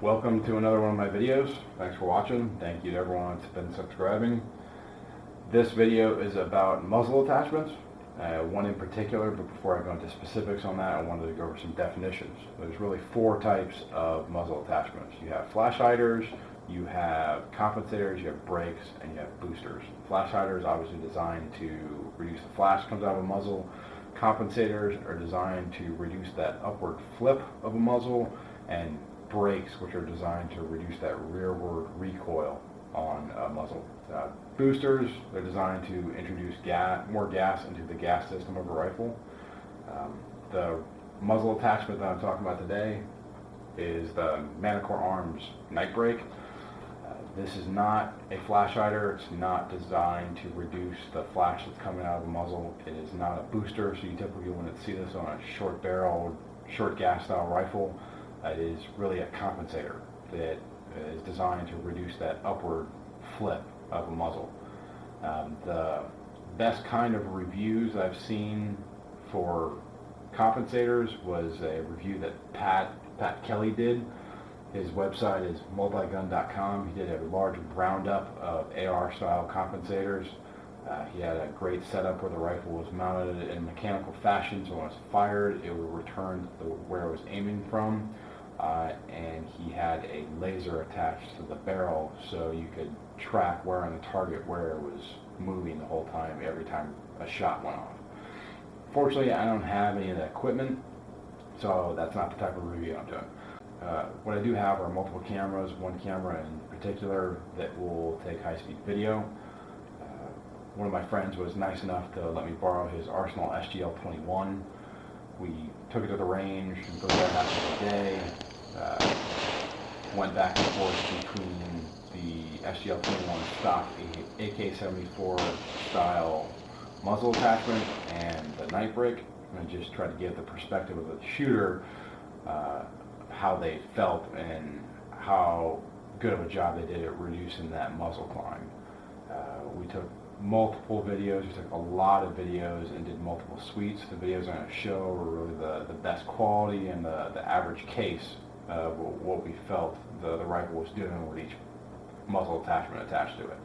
Welcome to another one of my videos. Thanks for watching. Thank you to everyone that's been subscribing. This video is about muzzle attachments, one in particular, but before I go into specifics on that, I wanted to go over some definitions. There's really four types of muzzle attachments. You have flash hiders, you have compensators, you have brakes, and you have boosters. Flash hiders are obviously designed to reduce the flash that comes out of a muzzle. Compensators are designed to reduce that upward flip of a muzzle, and brakes, which are designed to reduce that rearward recoil on a muzzle. Boosters, they're designed to introduce more gas into the gas system of a rifle. The muzzle attachment that I'm talking about today is the Manticore Arms NightBrake. This is not a flash hider. It's not designed to reduce the flash that's coming out of the muzzle. It is not a booster, so you typically wouldn't see this on a short barrel, short gas style rifle. It is really a compensator that is designed to reduce that upward flip of a muzzle. The best kind of reviews I've seen for compensators was a review that Pat Kelly did. His website is multigun.com. He did a large roundup of AR style compensators. He had a great setup where the rifle was mounted in mechanical fashion, so when it was fired, it would return to where it was aiming from. And he had a laser attached to the barrel, so you could track where on the target where it was moving the whole time, every time a shot went off. Fortunately, I don't have any of that equipment, so that's not the type of review I'm doing. What I do have are multiple cameras, one camera in particular that will take high-speed video. One of my friends was nice enough to let me borrow his Arsenal SGL21. We took it to the range and put that half of the day. Went back and forth between the SGL21 stock AK74 style muzzle attachment and the NightBrake, and just tried to get the perspective of the shooter, how they felt and how good of a job they did at reducing that muzzle climb. We took multiple videos, we took a lot of videos and did multiple suites. The videos I'm going to show were really the best quality and the average case of what we felt the rifle was doing with each muzzle attachment attached to it.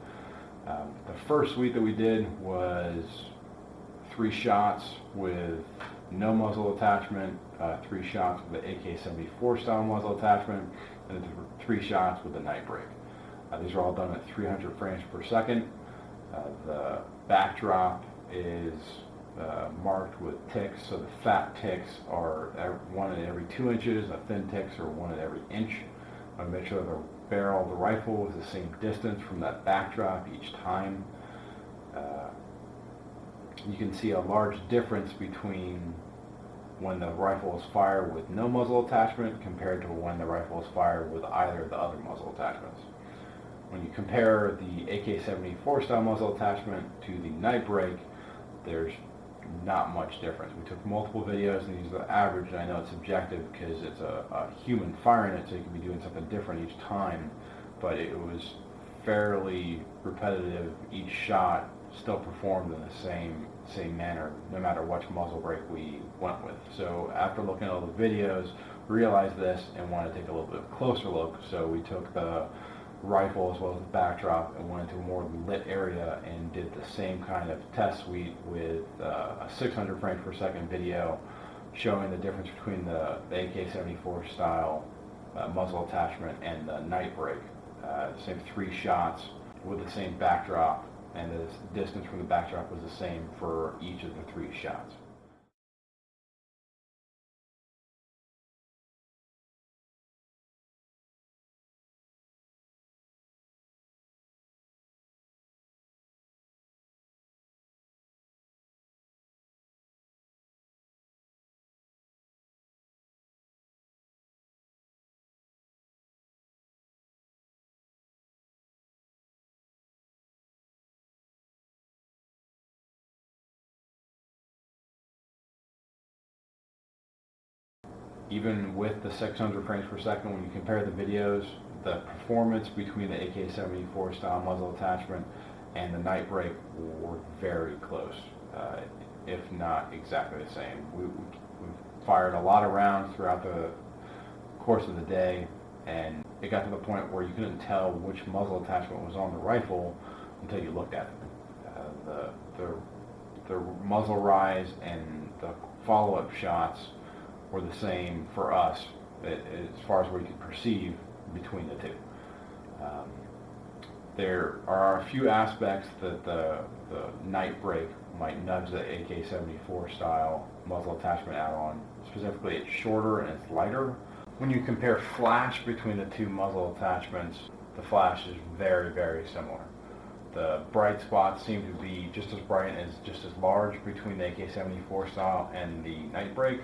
The first suite that we did was 3 shots with no muzzle attachment, 3 shots with the AK74 style muzzle attachment, and then 3 shots with the NightBrake. These are all done at 300 frames per second. The backdrop is marked with ticks, so the fat ticks are 1 at every 2 inches, the thin ticks are 1 at every inch. I want to make sure the barrel of the rifle is the same distance from that backdrop each time. You can see a large difference between when the rifle is fired with no muzzle attachment compared to when the rifle is fired with either of the other muzzle attachments. When you compare the AK74 style muzzle attachment to the NightBrake, there's not much difference. We took multiple videos, and these are the average, and I know it's subjective because it's a human firing it, so you can be doing something different each time, but it was fairly repetitive. Each shot still performed in the same manner, no matter which muzzle brake we went with. So after looking at all the videos, realized this and wanted to take a little bit closer look, so we took the rifle as well as the backdrop and went into a more lit area and did the same kind of test suite with a 600 frames per second video showing the difference between the AK74 style muzzle attachment and the NightBrake. Same 3 shots with the same backdrop, and the distance from the backdrop was the same for each of the 3 shots. Even with the 600 frames per second, when you compare the videos, the performance between the AK74 style muzzle attachment and the NightBrake were very close, if not exactly the same. We fired a lot of rounds throughout the course of the day, and it got to the point where you couldn't tell which muzzle attachment was on the rifle until you looked at it. The muzzle rise and the follow-up shots were the same for us as far as we could perceive between the two. There are a few aspects that the NightBrake might nudge the AK74 style muzzle attachment out on. Specifically, it's shorter and it's lighter. When you compare flash between the two muzzle attachments, the flash is very, very similar. The bright spots seem to be just as bright and just as large between the AK74 style and the NightBrake.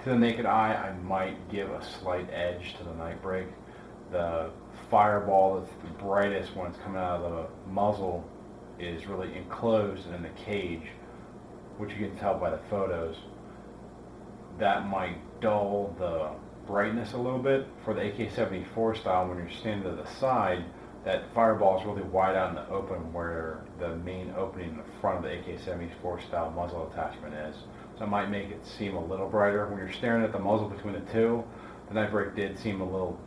To the naked eye, I might give a slight edge to the NightBrake. The fireball that's the brightest when it's coming out of the muzzle is really enclosed in the cage, which you can tell by the photos. That might dull the brightness a little bit. For the AK74 style, when you're standing to the side, that fireball is really wide out in the open where the main opening in the front of the AK74 style muzzle attachment is. So it might make it seem a little brighter. When you're staring at the muzzle between the two, the NightBrake did seem a little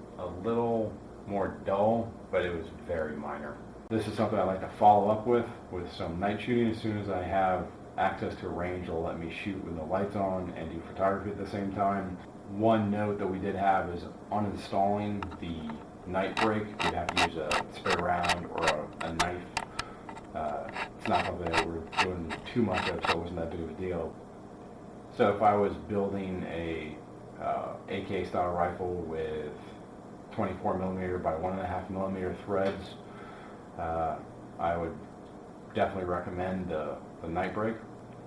more dull, but it was very minor. This is something I like to follow up with some night shooting. As soon as I have access to a range that will let me shoot with the lights on and do photography at the same time. One note that we did have is uninstalling the NightBrake. You'd have to use a spare round or a knife. It's not something that we're doing too much of, so it wasn't that big of a deal. So if I was building a AK style rifle with 24mm by 1.5mm threads, I would definitely recommend the NightBrake.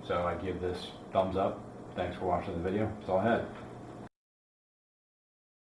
So I give this thumbs up. Thanks for watching the video. That's all I had.